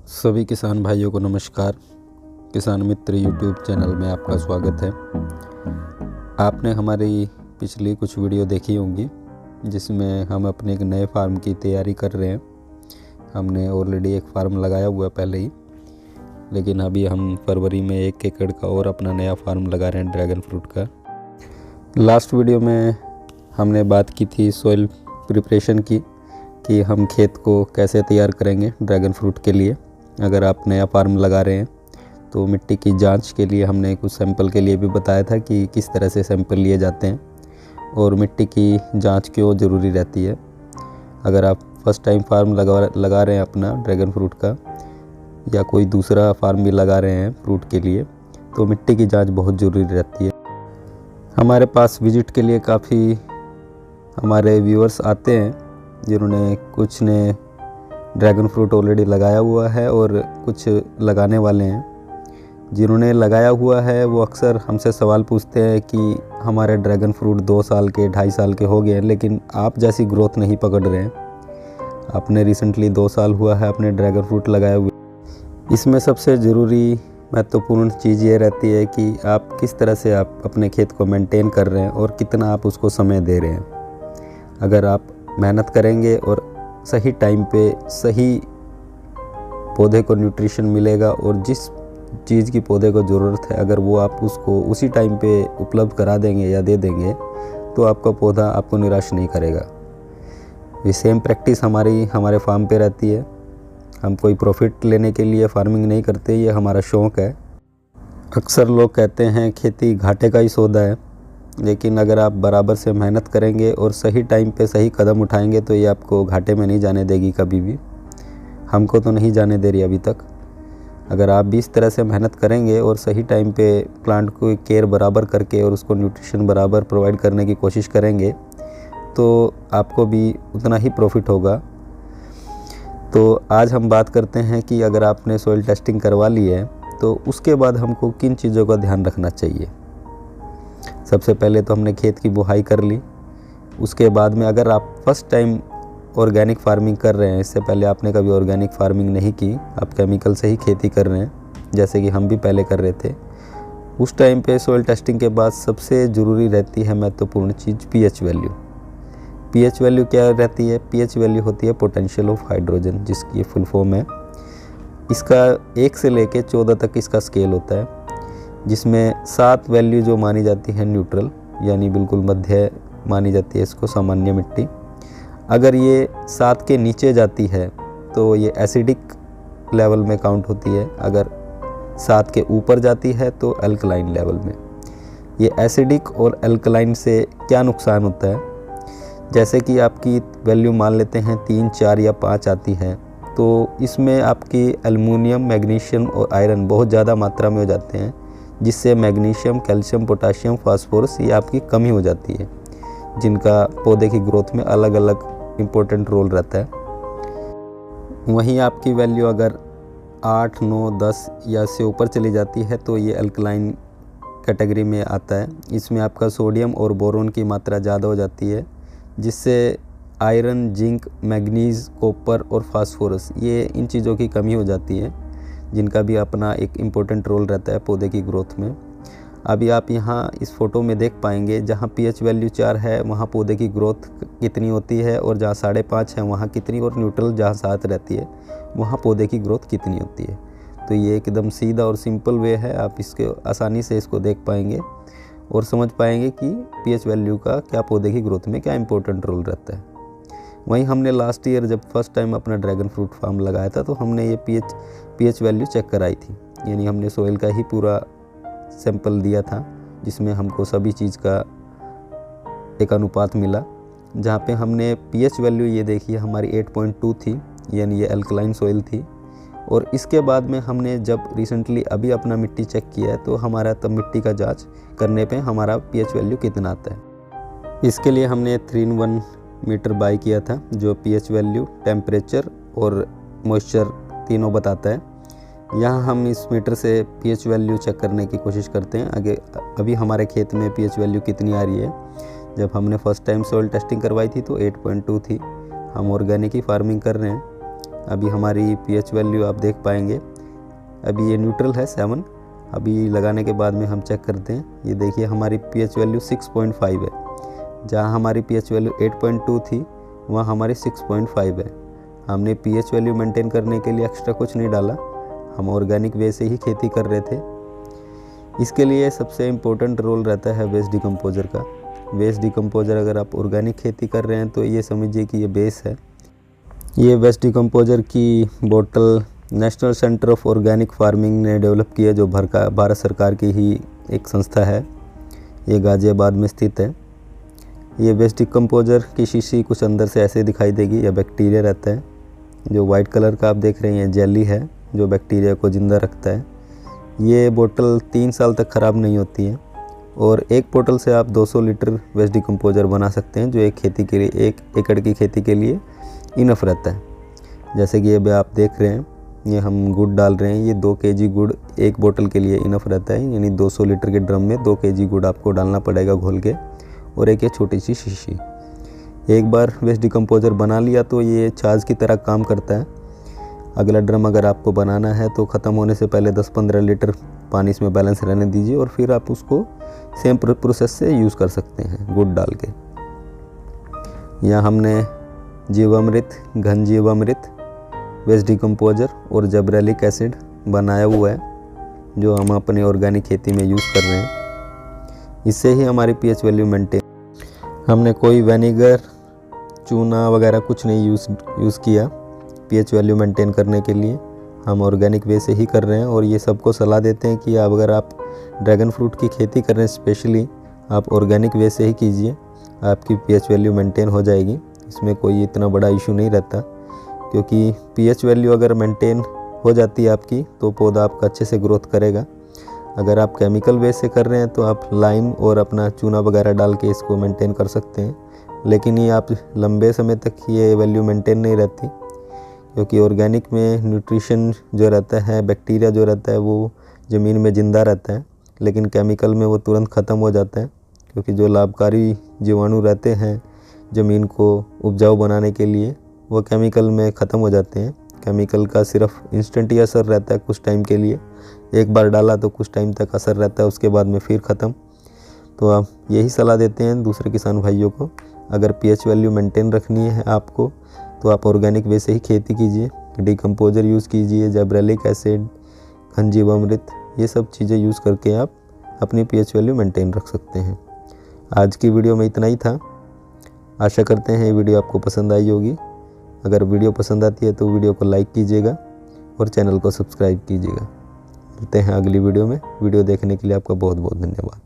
सभी किसान भाइयों को नमस्कार। किसान मित्र यूट्यूब चैनल में आपका स्वागत है। आपने हमारी पिछली कुछ वीडियो देखी होंगी जिसमें हम अपने एक नए फार्म की तैयारी कर रहे हैं। हमने ऑलरेडी एक फार्म लगाया हुआ है पहले ही, लेकिन अभी हम फरवरी में 1 एकड़ का और अपना नया फार्म लगा रहे हैं ड्रैगन फ्रूट का। लास्ट वीडियो में हमने बात की थी सॉइल प्रिपरेशन की कि हम खेत को कैसे तैयार करेंगे ड्रैगन फ्रूट के लिए। अगर आप नया फार्म लगा रहे हैं तो मिट्टी की जांच के लिए हमने कुछ सैंपल के लिए भी बताया था कि किस तरह से सैंपल लिए जाते हैं और मिट्टी की जांच क्यों ज़रूरी रहती है। अगर आप फर्स्ट टाइम फार्म लगा रहे हैं अपना ड्रैगन फ्रूट का या कोई दूसरा फार्म भी लगा रहे हैं फ्रूट के लिए, तो मिट्टी की जाँच बहुत ज़रूरी रहती है। हमारे पास विज़िट के लिए काफ़ी हमारे व्यूअर्स आते हैं जिन्होंने कुछ ने ड्रैगन फ्रूट ऑलरेडी लगाया हुआ है और कुछ लगाने वाले हैं। जिन्होंने लगाया हुआ है वो अक्सर हमसे सवाल पूछते हैं कि हमारे ड्रैगन फ्रूट 2 साल के 2.5 साल के हो गए हैं, लेकिन आप जैसी ग्रोथ नहीं पकड़ रहे हैं। आपने रिसेंटली 2 साल हुआ है अपने ड्रैगन फ्रूट लगाए हुए। इसमें सबसे ज़रूरी महत्वपूर्ण चीज़ ये रहती है कि आप किस तरह से आप अपने खेत को मेंटेन कर रहे हैं और कितना आप उसको समय दे रहे हैं। अगर आप मेहनत करेंगे और सही टाइम पे सही पौधे को न्यूट्रिशन मिलेगा और जिस चीज़ की पौधे को ज़रूरत है अगर वो आप उसको उसी टाइम पे उपलब्ध करा देंगे या दे देंगे तो आपका पौधा आपको निराश नहीं करेगा। ये सेम प्रैक्टिस हमारे फार्म पे रहती है। हम कोई प्रॉफिट लेने के लिए फार्मिंग नहीं करते, ये हमारा शौक़ है। अक्सर लोग कहते हैं खेती घाटे का ही सौदा है, लेकिन अगर आप बराबर से मेहनत करेंगे और सही टाइम पे सही कदम उठाएंगे तो ये आपको घाटे में नहीं जाने देगी कभी भी। हमको तो नहीं जाने दे रही अभी तक। अगर आप भी इस तरह से मेहनत करेंगे और सही टाइम पे प्लांट को केयर बराबर करके और उसको न्यूट्रिशन बराबर प्रोवाइड करने की कोशिश करेंगे तो आपको भी उतना ही प्रॉफिट होगा। तो आज हम बात करते हैं कि अगर आपने सॉइल टेस्टिंग करवा ली है तो उसके बाद हमको किन चीज़ों का ध्यान रखना चाहिए। सबसे पहले तो हमने खेत की बुआई कर ली। उसके बाद में अगर आप फर्स्ट टाइम ऑर्गेनिक फार्मिंग कर रहे हैं, इससे पहले आपने कभी ऑर्गेनिक फार्मिंग नहीं की, आप केमिकल से ही खेती कर रहे हैं जैसे कि हम भी पहले कर रहे थे, उस टाइम पे सॉइल टेस्टिंग के बाद सबसे ज़रूरी रहती है महत्वपूर्ण चीज़ पीएच वैल्यू। पीएच वैल्यू क्या रहती है? पीएच वैल्यू होती है पोटेंशियल ऑफ हाइड्रोजन, जिसकी ये फुल फॉर्म है। इसका 1 से लेके 14 तक इसका स्केल होता है, जिसमें 7 वैल्यू जो मानी जाती है न्यूट्रल, यानी बिल्कुल मध्य मानी जाती है इसको, सामान्य मिट्टी। अगर ये 7 के नीचे जाती है तो ये एसिडिक लेवल में काउंट होती है। अगर 7 के ऊपर जाती है तो अल्कलाइन लेवल में। ये एसिडिक और अल्कलाइन से क्या नुकसान होता है? जैसे कि आपकी वैल्यू मान लेते हैं 3, 4 या 5 आती है तो इसमें आपकी एल्युमिनियम, मैग्नीशियम और आयरन बहुत ज़्यादा मात्रा में हो जाते हैं, जिससे मैग्नीशियम, कैल्शियम, पोटाशियम, फास्फोरस ये आपकी कमी हो जाती है, जिनका पौधे की ग्रोथ में अलग अलग इम्पोर्टेंट रोल रहता है। वहीं आपकी वैल्यू अगर 8, 9, 10 या से ऊपर चली जाती है तो ये अल्कलाइन कैटेगरी में आता है। इसमें आपका सोडियम और बोरोन की मात्रा ज़्यादा हो जाती है, जिससे आयरन, जिंक, मैग्नीज, कॉपर और फास्फोरस ये इन चीज़ों की कमी हो जाती है, जिनका भी अपना एक इम्पोर्टेंट रोल रहता है पौधे की ग्रोथ में। अभी आप यहाँ इस फ़ोटो में देख पाएंगे जहाँ पीएच वैल्यू 4 है वहाँ पौधे की ग्रोथ कितनी होती है, और जहाँ 5.5 है वहाँ कितनी, और न्यूट्रल जहाँ 7 रहती है वहाँ पौधे की ग्रोथ कितनी होती है। तो ये एकदम सीधा और सिंपल वे है, आप इसके आसानी से इसको देख पाएंगे और समझ पाएंगे कि पीएच वैल्यू का क्या पौधे की ग्रोथ में क्या इंपॉर्टेंट रोल रहता है। वहीं हमने लास्ट ईयर जब फर्स्ट टाइम अपना ड्रैगन फ्रूट फार्म लगाया था तो हमने ये पीएच वैल्यू चेक कराई थी, यानी हमने सोइल का ही पूरा सैंपल दिया था जिसमें हमको सभी चीज़ का एक अनुपात मिला, जहाँ पे हमने पीएच वैल्यू ये देखिए हमारी 8.2 थी, यानी ये अल्कलाइन सोइल थी। और इसके बाद में हमने जब रिसेंटली अभी अपना मिट्टी चेक किया है तो हमारा तब मिट्टी का जांच करने पे हमारा पीएच वैल्यू कितना आता है। इसके लिए हमने 3-in-1 मीटर बाय किया था, जो पीएच वैल्यू, टेम्परेचर और मॉइस्चर तीनों बताता है। यहाँ हम इस मीटर से पीएच वैल्यू चेक करने की कोशिश करते हैं आगे अभी हमारे खेत में पीएच वैल्यू कितनी आ रही है। जब हमने फर्स्ट टाइम सॉइल टेस्टिंग करवाई थी तो 8.2 थी। हम ऑर्गेनिक ही फार्मिंग कर रहे हैं अभी हमारी पीएच वैल्यू आप देख पाएंगे, अभी ये न्यूट्रल है 7। अभी लगाने के बाद में हम चेक करते हैं, ये देखिए हमारी पीएच वैल्यू 6.5 है। जहाँ हमारी पीएच वैल्यू 8.2 थी वहाँ हमारी 6.5 है। हमने पीएच वैल्यू मेंटेन करने के लिए एक्स्ट्रा कुछ नहीं डाला, हम ऑर्गेनिक वे से ही खेती कर रहे थे। इसके लिए सबसे इम्पोर्टेंट रोल रहता है वेस्ट डिकम्पोजर का। वेस्ट डिकम्पोजर अगर आप ऑर्गेनिक खेती कर रहे हैं तो ये समझिए कि ये बेस है। ये वेस्ट डिकम्पोजर की बोतल national centre of organic farming ने डेवलप की है, जो भारत सरकार की ही एक संस्था है। ये गाज़ियाबाद में स्थित है। ये वेस्ट डिकम्पोजर की शीशी कुछ अंदर से ऐसे दिखाई देगी, यह बैक्टीरिया रहता है। जो वाइट कलर का आप देख रहे हैं जेली है, जो बैक्टीरिया को ज़िंदा रखता है। ये बोतल 3 साल तक ख़राब नहीं होती है और एक बोतल से आप 200 लीटर वेस्ट डिकम्पोजर बना सकते हैं, जो एक खेती के लिए 1 एकड़ की खेती के लिए इनफ रहता है। जैसे कि अभी आप देख रहे हैं, ये हम गुड़ डाल रहे हैं। ये 2 kg गुड़ एक बोतल के लिए इनफ रहता है, यानी 200 लीटर के ड्रम में 2 kg गुड़ आपको डालना पड़ेगा घोल के, और एक ये छोटी सी शीशी। एक बार वेस्ट डिकम्पोजर बना लिया तो ये छाछ की तरह काम करता है। अगला ड्रम अगर आपको बनाना है तो ख़त्म होने से पहले 10-15 लीटर पानी इसमें बैलेंस रहने दीजिए और फिर आप उसको सेम प्रोसेस से यूज़ कर सकते हैं गुड़ डाल के। यहाँ हमने जीवामृत, घन जीवामृत, वेस्ट डिकम्पोजर और जिब्रेलिक एसिड बनाया हुआ है, जो हम अपनी ऑर्गेनिक खेती में यूज़ कर रहे हैं। इससे ही हमारी पीएच वैल्यू मेंटेन। हमने कोई विनेगर, चूना वगैरह कुछ नहीं यूज़ किया पीएच वैल्यू मेंटेन करने के लिए। हम ऑर्गेनिक वे से ही कर रहे हैं और ये सबको सलाह देते हैं कि अगर आप ड्रैगन फ्रूट की खेती कर रहे हैं स्पेशली, आप ऑर्गेनिक वे से ही कीजिए, आपकी पीएच वैल्यू मेंटेन हो जाएगी। इसमें कोई इतना बड़ा इशू नहीं रहता, क्योंकि पीएच वैल्यू अगर मेंटेन हो जाती है आपकी तो पौधा आपका अच्छे से ग्रोथ करेगा। अगर आप केमिकल वे से कर रहे हैं तो आप लाइम और अपना चूना वगैरह डाल के इसको मेंटेन कर सकते हैं, लेकिन ये आप लंबे समय तक ये वैल्यू मेंटेन नहीं रहती, क्योंकि ऑर्गेनिक में न्यूट्रिशन जो रहता है, बैक्टीरिया जो रहता है वो ज़मीन में ज़िंदा रहता है, लेकिन केमिकल में वो तुरंत ख़त्म हो जाता है, क्योंकि जो लाभकारी जीवाणु रहते हैं ज़मीन को उपजाऊ बनाने के लिए वो केमिकल में ख़त्म हो जाते हैं। केमिकल का सिर्फ इंस्टेंट ही असर रहता है कुछ टाइम के लिए, एक बार डाला तो कुछ टाइम तक असर रहता है, उसके बाद में फिर ख़त्म। तो आप यही सलाह देते हैं दूसरे किसान भाइयों को, अगर पीएच वैल्यू मेंटेन रखनी है आपको तो आप ऑर्गेनिक वे से ही खेती कीजिए, डिकम्पोजर यूज़ कीजिए, जिब्रेलिक एसिड, घन जीवामृत, ये सब चीज़ें यूज़ करके आप अपनी पीएच वैल्यू मेंटेन रख सकते हैं। आज की वीडियो में इतना ही था। आशा करते हैं ये वीडियो आपको पसंद आई होगी। अगर वीडियो पसंद आती है तो वीडियो को लाइक कीजिएगा और चैनल को सब्सक्राइब कीजिएगा। मिलते हैं अगली वीडियो में। वीडियो देखने के लिए आपका बहुत बहुत धन्यवाद।